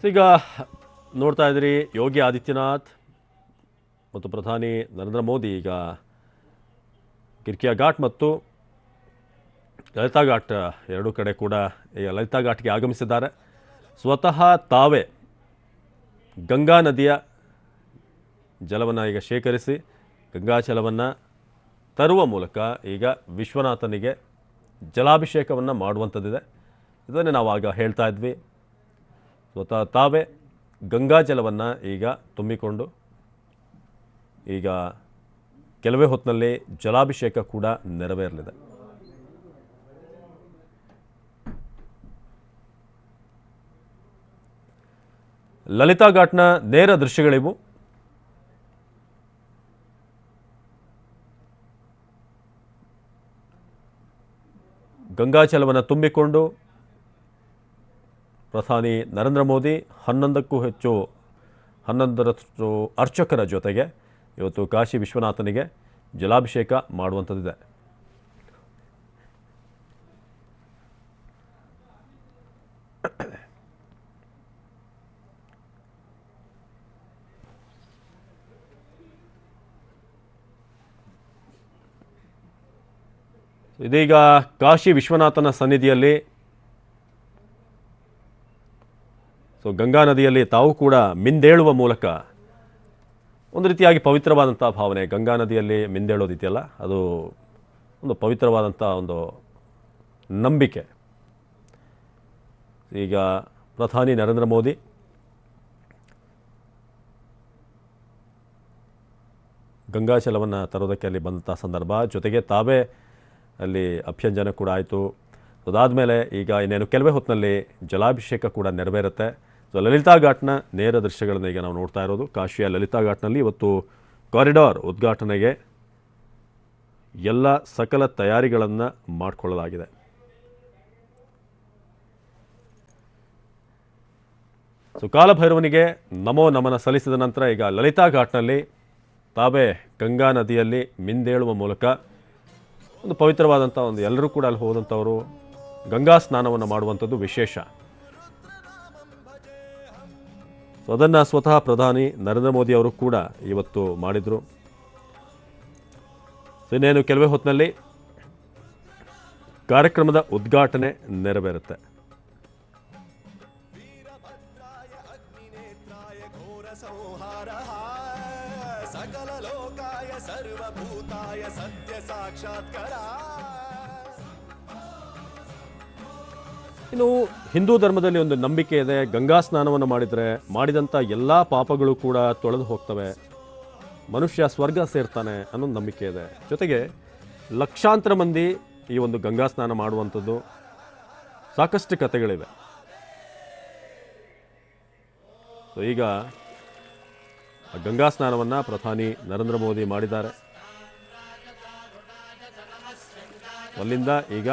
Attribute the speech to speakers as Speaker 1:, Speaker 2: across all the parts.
Speaker 1: ಈಗ ನೋಡ್ತಾ ಇದ್ದೀರಿ ಯೋಗಿ ಆದಿತ್ಯನಾಥ್ ಮತ್ತು ಪ್ರಧಾನಿ ನರೇಂದ್ರ ಮೋದಿ ಈಗ ಕಿರ್ಕಿಯಾ ಘಾಟ್ ಮತ್ತು ಲಲಿತಾ ಘಾಟ್ ಎರಡೂ ಕಡೆ ಕೂಡ ಈಗ ಲಲಿತಾ ಘಾಟ್ಗೆ ಆಗಮಿಸಿದ್ದಾರೆ. ಸ್ವತಃ ತಾವೇ ಗಂಗಾ ನದಿಯ ಜಲವನ್ನು ಈಗ ಶೇಖರಿಸಿ ಗಂಗಾಜಲವನ್ನು ತರುವ ಮೂಲಕ ಈಗ ವಿಶ್ವನಾಥನಿಗೆ ಜಲಾಭಿಷೇಕವನ್ನು ಮಾಡುವಂಥದ್ದಿದೆ. ಇದನ್ನೇ ನಾವು ಆಗ ಹೇಳ್ತಾ ಇದ್ವಿ. ಸ್ವತಃ ತಾವೇ ಗಂಗಾ ಜಲವನ್ನು ಈಗ ತುಂಬಿಕೊಂಡು ಈಗ ಕೆಲವೇ ಹೊತ್ತಿನಲ್ಲಿ ಜಲಾಭಿಷೇಕ ಕೂಡ ನೆರವೇರಲಿದೆ. ಲಲಿತಾ ಘಾಟ್ನ ನೇರ ದೃಶ್ಯಗಳಿವು. ಗಂಗಾಜಲವನ್ನು ತುಂಬಿಕೊಂಡು ಪ್ರಧಾನಿ ನರೇಂದ್ರ ಮೋದಿ 11ರಷ್ಟು ಅರ್ಚಕರ ಜೊತೆಗೆ ಇವತ್ತು ಕಾಶಿ ವಿಶ್ವನಾಥನಿಗೆ ಜಲಾಭಿಷೇಕ ಮಾಡುವಂಥದ್ದಿದೆ. ಇದೀಗ ಕಾಶಿ ವಿಶ್ವನಾಥನ ಸನ್ನಿಧಿಯಲ್ಲಿ ಗಂಗಾ ನದಿಯಲ್ಲಿ ತಾವು ಕೂಡ ಮಿಂದೇಳುವ ಮೂಲಕ ಒಂದು ರೀತಿಯಾಗಿ ಪವಿತ್ರವಾದಂಥ ಭಾವನೆ. ಗಂಗಾ ನದಿಯಲ್ಲಿ ಮಿಂದೇಳೋದಿದೆಯಲ್ಲ, ಅದು ಒಂದು ಪವಿತ್ರವಾದಂಥ ಒಂದು ನಂಬಿಕೆ. ಈಗ ಪ್ರಧಾನಿ ನರೇಂದ್ರ ಮೋದಿ ಗಂಗಾಜಲವನ್ನು ತರೋದಕ್ಕೆ ಅಲ್ಲಿ ಬಂದಂಥ ಸಂದರ್ಭ, ಜೊತೆಗೆ ತಾವೇ ಅಲ್ಲಿ ಅಭ್ಯಂಜನ ಕೂಡ ಆಯಿತು. ಅದಾದಮೇಲೆ ಈಗ ಇನ್ನೇನು ಕೆಲವೇ ಹೊತ್ತಿನಲ್ಲಿ ಜಲಾಭಿಷೇಕ ಕೂಡ ನೆರವೇರುತ್ತೆ. ಲಲಿತಾ ಘಾಟ್ನ ನೇರ ದೃಶ್ಯಗಳನ್ನು ಈಗ ನಾವು ನೋಡ್ತಾ ಇರೋದು. ಕಾಶಿಯ ಲಲಿತಾ ಘಾಟ್ನಲ್ಲಿ ಇವತ್ತು ಕಾರಿಡಾರ್ ಉದ್ಘಾಟನೆಗೆ ಎಲ್ಲ ಸಕಲ ತಯಾರಿಗಳನ್ನು ಮಾಡಿಕೊಳ್ಳಲಾಗಿದೆ. ಕಾಲಭೈರವನಿಗೆ ನಮೋ ನಮನ ಸಲ್ಲಿಸಿದ ನಂತರ ಈಗ ಲಲಿತಾ ಘಾಟ್ನಲ್ಲಿ ತಾವೇ ಗಂಗಾ ನದಿಯಲ್ಲಿ ಮಿಂದೇಳುವ ಮೂಲಕ ಒಂದು ಪವಿತ್ರವಾದಂಥ ಒಂದು ಎಲ್ಲರೂ ಕೂಡ ಅಲ್ಲಿ ಹೋದಂಥವರು ಗಂಗಾ ಸ್ನಾನವನ್ನು ಮಾಡುವಂಥದ್ದು ವಿಶೇಷ. ಅದನ್ನು ಸ್ವತಃ ಪ್ರಧಾನಿ ನರೇಂದ್ರ ಮೋದಿ ಅವರು ಕೂಡ ಇವತ್ತು ಮಾಡಿದರು. ಇನ್ನೇನು ಕೆಲವೇ ಹೊತ್ತಿನಲ್ಲಿ ಕಾರ್ಯಕ್ರಮದ ಉದ್ಘಾಟನೆ ನೆರವೇರುತ್ತೆ. ಇನ್ನು ಹಿಂದೂ ಧರ್ಮದಲ್ಲಿ ಒಂದು ನಂಬಿಕೆ ಇದೆ, ಗಂಗಾ ಸ್ನಾನವನ್ನು ಮಾಡಿದರೆ ಮಾಡಿದಂಥ ಎಲ್ಲ ಪಾಪಗಳು ಕೂಡ ತೊಳೆದು ಹೋಗ್ತವೆ, ಮನುಷ್ಯ ಸ್ವರ್ಗ ಸೇರ್ತಾನೆ ಅನ್ನೋ ನಂಬಿಕೆ ಇದೆ. ಜೊತೆಗೆ ಲಕ್ಷಾಂತರ ಮಂದಿ ಈ ಒಂದು ಗಂಗಾ ಸ್ನಾನ ಮಾಡುವಂಥದ್ದು ಸಾಕಷ್ಟು ಕಥೆಗಳಿವೆ. ಈಗ ಗಂಗಾ ಸ್ನಾನವನ್ನು ಪ್ರಧಾನಿ ನರೇಂದ್ರ ಮೋದಿ ಮಾಡಿದ್ದಾರೆ. ಅಲ್ಲಿಂದ ಈಗ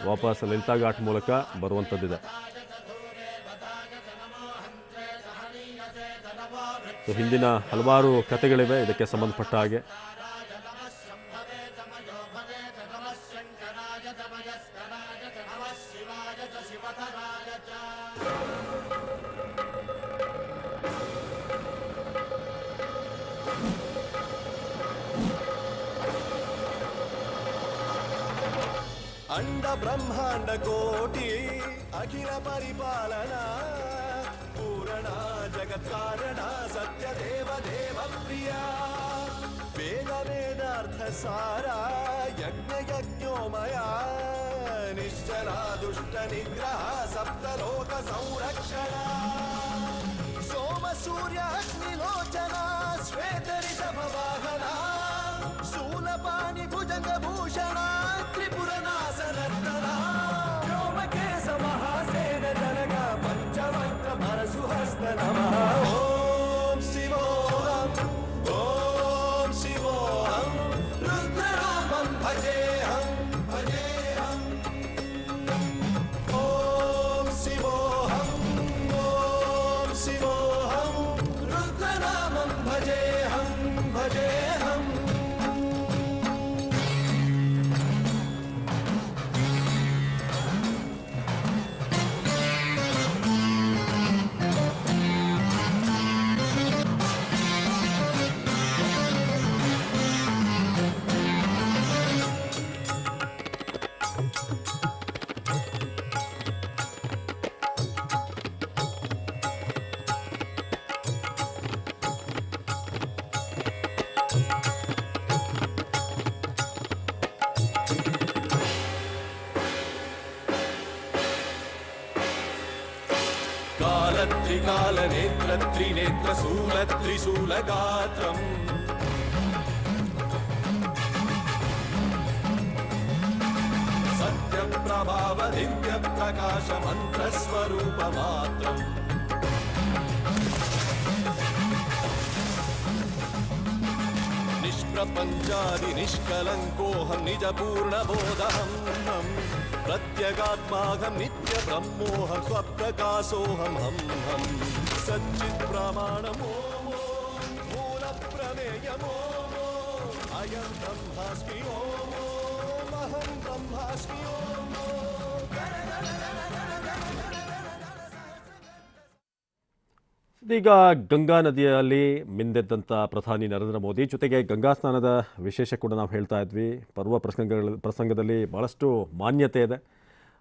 Speaker 1: ವಾಪಸ್ ಲಲಿತಾ ಘಾಟ್ ಮೂಲಕ ಬರುವಂಥದ್ದಿದೆ. ಹಿಂದಿನ ಹಲವಾರು ಕಥೆಗಳಿವೆ ಇದಕ್ಕೆ ಸಂಬಂಧಪಟ್ಟ ಹಾಗೆ.
Speaker 2: अंड ब्रह्मांड कोटि अखिल परिपालना पूर्णा जगत् कारण सत्य देव देव प्रिया वेद वेदार्थ सारा यज्ञ यज्ञोमया निश्चला दुष्ट निग्रह सप्तलोक संरक्षणा सोम सूर्य अग्निलोचना श्वेत ऋषभ वाहना शूलपाणि भुजंग भूषण ओम शिवोहम रुद्ररूपम भजेहम ओम शिवोहम रुद्रनामं भजेहम त्रिकालनेत्रत्रिनेत्रशूलत्रिशूलगात्रम् सत्यप्रभावदिव्यप्रकाशमन्त्रस्वरूपमात्रम् निष्प्रपञ्चादिनिष्कलङ्कोऽहं निजपूर्णबोधहं प्रत्यगात्माहं नित्यब्रह्मोऽहं स्वप्रकाशोऽहं हं हं सच्चित्प्रमाणमो मूलप्रमेयमो अयं ब्रह्मास्मि अहं ब्रह्मास्मि
Speaker 1: ಇದೀಗ ಗಂಗಾ ನದಿಯಲ್ಲಿ ಮಿಂದೆದ್ದಂಥ ಪ್ರಧಾನಿ ನರೇಂದ್ರ ಮೋದಿ ಜೊತೆಗೆ ಗಂಗಾ ಸ್ನಾನದ ವಿಶೇಷ ಕೂಡ ನಾವು ಹೇಳ್ತಾ ಇದ್ವಿ. ಪರ್ವ ಪ್ರಸಂಗದಲ್ಲಿ ಭಾಳಷ್ಟು ಮಾನ್ಯತೆ ಇದೆ.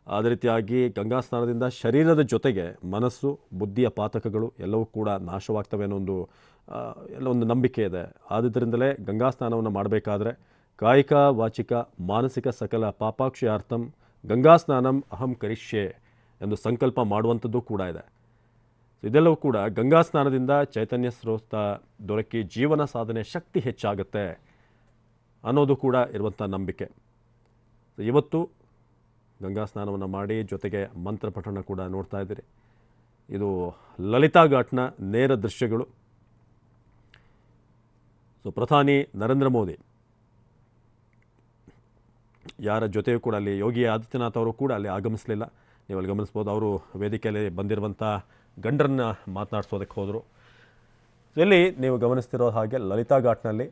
Speaker 1: ಅದೇ ರೀತಿಯಾಗಿ ಗಂಗಾ ಸ್ನಾನದಿಂದ ಶರೀರದ ಜೊತೆಗೆ ಮನಸ್ಸು, ಬುದ್ಧಿಯ ಪಾತಕಗಳು ಎಲ್ಲವೂ ಕೂಡ ನಾಶವಾಗ್ತವೆ ಅನ್ನೋ ಒಂದು ನಂಬಿಕೆ ಇದೆ. ಆದ್ದರಿಂದಲೇ ಗಂಗಾ ಸ್ನಾನವನ್ನು ಮಾಡಬೇಕಾದ್ರೆ ಕಾಯಿಕ ವಾಚಿಕ ಮಾನಸಿಕ ಸಕಲ ಪಾಪಾಕ್ಷಯಾರ್ಥಂ ಗಂಗಾ ಸ್ನಾನಂ ಅಹಂ ಕರಿಷ್ಯೆ ಎಂದು ಸಂಕಲ್ಪ ಮಾಡುವಂಥದ್ದು ಕೂಡ ಇದೆ. ಇದೆಲ್ಲವೂ ಕೂಡ ಗಂಗಾ ಸ್ನಾನದಿಂದ ಚೈತನ್ಯ ಸ್ರೋತ ದೊರಕಿ ಜೀವನ ಸಾಧನೆ ಶಕ್ತಿ ಹೆಚ್ಚಾಗುತ್ತೆ ಅನ್ನೋದು ಕೂಡ ಇರುವಂಥ ನಂಬಿಕೆ. ಇವತ್ತು ಗಂಗಾ ಸ್ನಾನವನ್ನು ಮಾಡಿ ಜೊತೆಗೆ ಮಂತ್ರ ಪಠಣ ಕೂಡ ನೋಡ್ತಾ ಇದ್ದೀರಿ. ಇದು ಲಲಿತಾ ಘಾಟ್ನ ನೇರ ದೃಶ್ಯಗಳು. ಪ್ರಧಾನಿ ನರೇಂದ್ರ ಮೋದಿ ಯಾರ ಜೊತೆಯೂ ಕೂಡ ಅಲ್ಲಿ ಯೋಗಿ ಆದಿತ್ಯನಾಥ್ ಅವರು ಕೂಡ ಅಲ್ಲಿ ಆಗಮಿಸಲಿಲ್ಲ. ನೀವು ಅಲ್ಲಿ ಗಮನಿಸ್ಬೋದು, ಅವರು ವೇದಿಕೆಯಲ್ಲಿ ಬಂದಿರುವಂಥ ಗಂಡರನ್ನ ಮಾತನಾಡಿಸೋದಕ್ಕೆ ಹೋದರು. ಇಲ್ಲಿ ನೀವು ಗಮನಿಸ್ತಿರೋ ಹಾಗೆ ಲಲಿತಾ ಘಾಟ್ನಲ್ಲಿ